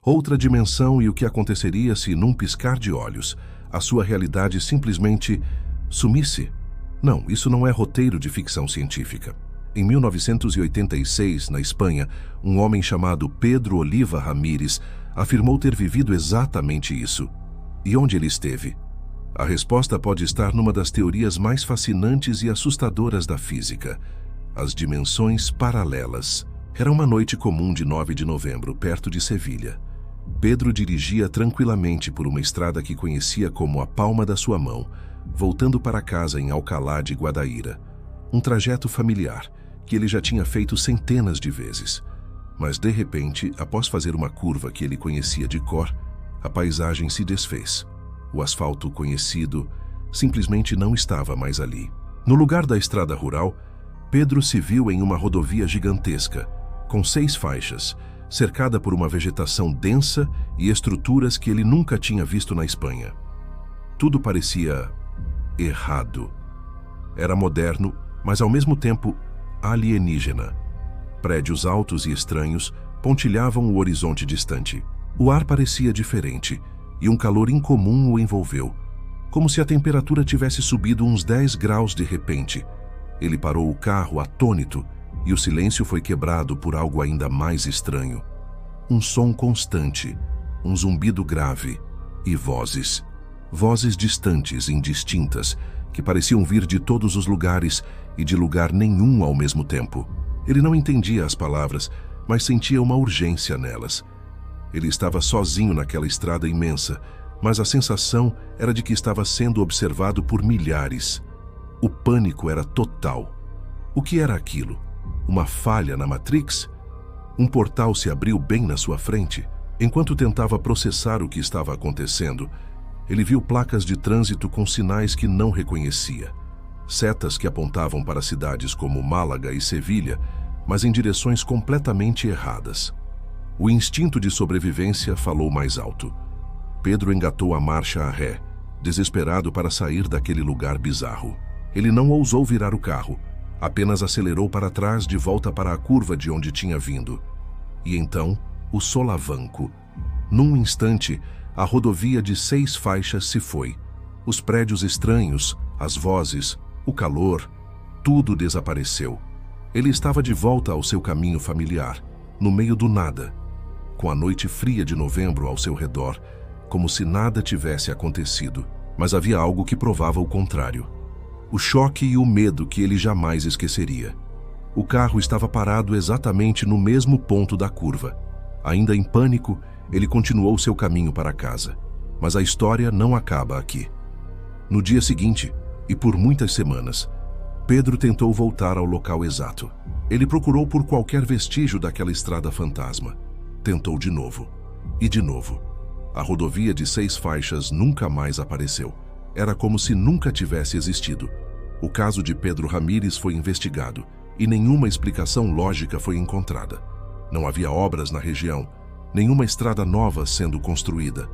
Outra dimensão e o que aconteceria se, num piscar de olhos, a sua realidade simplesmente sumisse. Não, isso não é roteiro de ficção científica. Em 1986, na Espanha, um homem chamado Pedro Oliva Ramírez afirmou ter vivido exatamente isso. E onde ele esteve? A resposta pode estar numa das teorias mais fascinantes e assustadoras da física: as dimensões paralelas. Era uma noite comum de 9 de novembro, perto de Sevilha. Pedro dirigia tranquilamente por uma estrada que conhecia como a palma da sua mão, voltando para casa em Alcalá de Guadaíra. Um trajeto familiar, que ele já tinha feito centenas de vezes. Mas, de repente, após fazer uma curva que ele conhecia de cor, a paisagem se desfez. O asfalto conhecido simplesmente não estava mais ali. No lugar da estrada rural, Pedro se viu em uma rodovia gigantesca, com 6 faixas, cercada por uma vegetação densa e estruturas que ele nunca tinha visto na Espanha. Tudo parecia errado. Era moderno, mas ao mesmo tempo alienígena. Prédios altos e estranhos pontilhavam o horizonte distante. O ar parecia diferente, e um calor incomum o envolveu, como se a temperatura tivesse subido uns 10 graus de repente. Ele parou o carro atônito, e o silêncio foi quebrado por algo ainda mais estranho. Um som constante, um zumbido grave e vozes. Vozes distantes, indistintas, que pareciam vir de todos os lugares e de lugar nenhum ao mesmo tempo. Ele não entendia as palavras, mas sentia uma urgência nelas. Ele estava sozinho naquela estrada imensa, mas a sensação era de que estava sendo observado por milhares. O pânico era total. O que era aquilo? Uma falha na Matrix? Um portal se abriu bem na sua frente. Enquanto tentava processar o que estava acontecendo, ele viu placas de trânsito com sinais que não reconhecia. Setas que apontavam para cidades como Málaga e Sevilha, mas em direções completamente erradas. O instinto de sobrevivência falou mais alto. Pedro engatou a marcha a ré, desesperado para sair daquele lugar bizarro. Ele não ousou virar o carro, apenas acelerou para trás de volta para a curva de onde tinha vindo. E então, o solavanco. Num instante, a rodovia de 6 faixas se foi. Os prédios estranhos, as vozes, o calor, tudo desapareceu. Ele estava de volta ao seu caminho familiar, no meio do nada, com a noite fria de novembro ao seu redor, como se nada tivesse acontecido. Mas havia algo que provava o contrário. O choque e o medo que ele jamais esqueceria. O carro estava parado exatamente no mesmo ponto da curva. Ainda em pânico, ele continuou seu caminho para casa. Mas a história não acaba aqui. No dia seguinte, e por muitas semanas, Pedro tentou voltar ao local exato. Ele procurou por qualquer vestígio daquela estrada fantasma. Tentou de novo. E de novo. A rodovia de 6 faixas nunca mais apareceu. Era como se nunca tivesse existido. O caso de Pedro Ramírez foi investigado e nenhuma explicação lógica foi encontrada. Não havia obras na região, nenhuma estrada nova sendo construída.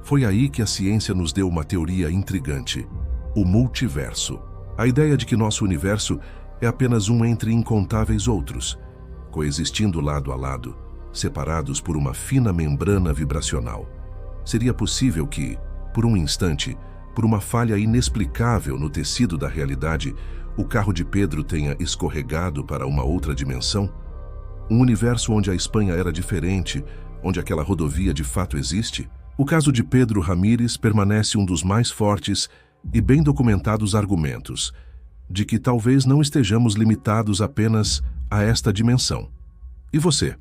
Foi aí que a ciência nos deu uma teoria intrigante: o multiverso. A ideia de que nosso universo é apenas um entre incontáveis outros, coexistindo lado a lado, separados por uma fina membrana vibracional. Seria possível que, por um instante, por uma falha inexplicável no tecido da realidade, o carro de Pedro tenha escorregado para uma outra dimensão? Um universo onde a Espanha era diferente, onde aquela rodovia de fato existe? O caso de Pedro Ramírez permanece um dos mais fortes e bem documentados argumentos de que talvez não estejamos limitados apenas a esta dimensão. E você?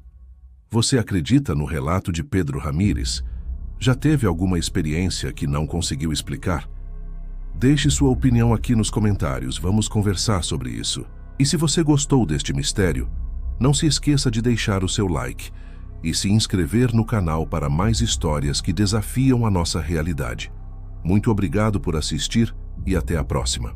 Você acredita no relato de Pedro Ramírez? Já teve alguma experiência que não conseguiu explicar? Deixe sua opinião aqui nos comentários, vamos conversar sobre isso. E se você gostou deste mistério, não se esqueça de deixar o seu like e se inscrever no canal para mais histórias que desafiam a nossa realidade. Muito obrigado por assistir e até a próxima.